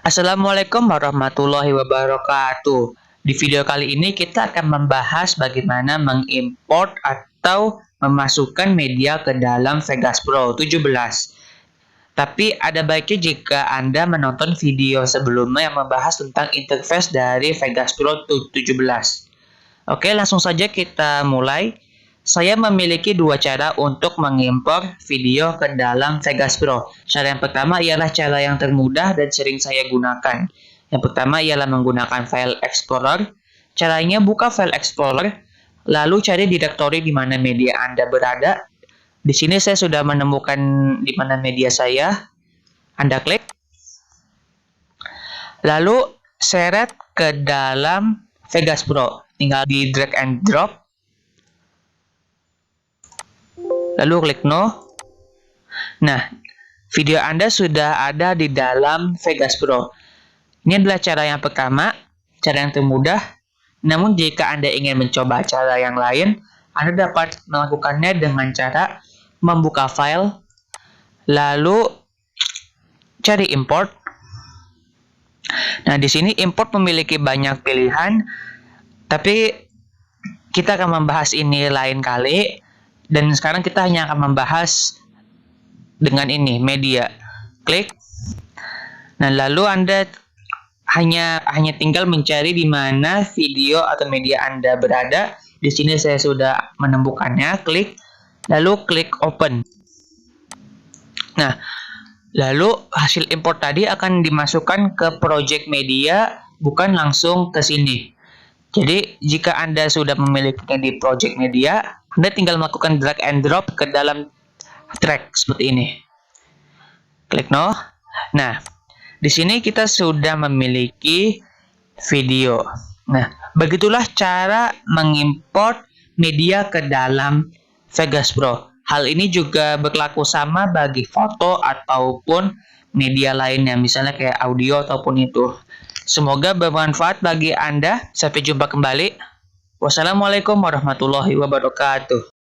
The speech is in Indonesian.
Assalamualaikum warahmatullahi wabarakatuh. Di video kali ini kita akan membahas bagaimana mengimport atau memasukkan media ke dalam Vegas Pro 17. Tapi ada baiknya jika Anda menonton video sebelumnya yang membahas tentang interface dari Vegas Pro 17. Oke, langsung saja kita mulai. Saya memiliki dua cara untuk mengimpor video ke dalam Vegas Pro. Cara yang pertama ialah cara yang termudah dan sering saya gunakan. Yang pertama ialah menggunakan File Explorer. Caranya buka File Explorer, lalu cari direktori di mana media Anda berada. Di sini saya sudah menemukan di mana media saya. Anda klik. Lalu seret ke dalam Vegas Pro. Tinggal di drag and drop. Lalu klik no. Nah, video Anda sudah ada di dalam Vegas Pro. Ini adalah cara yang pertama, cara yang termudah. Namun jika Anda ingin mencoba cara yang lain, Anda dapat melakukannya dengan cara membuka file, lalu cari import. Nah, di sini import memiliki banyak pilihan, tapi kita akan membahas ini lain kali. Dan sekarang kita hanya akan membahas dengan ini, media. Klik. Nah, lalu Anda hanya tinggal mencari di mana video atau media Anda berada. Di sini saya sudah menemukannya. Klik. Lalu klik open. Nah, lalu hasil import tadi akan dimasukkan ke project media, bukan langsung ke sini. Jadi, jika Anda sudah memilikinya di project media, Anda tinggal melakukan drag and drop ke dalam track seperti ini. Klik no. Nah, di sini kita sudah memiliki video. Nah, begitulah cara mengimport media ke dalam Vegas Pro. Hal ini juga berlaku sama bagi foto ataupun media lainnya, misalnya kayak audio ataupun itu. Semoga bermanfaat bagi Anda. Sampai jumpa kembali. Wassalamualaikum warahmatullahi wabarakatuh.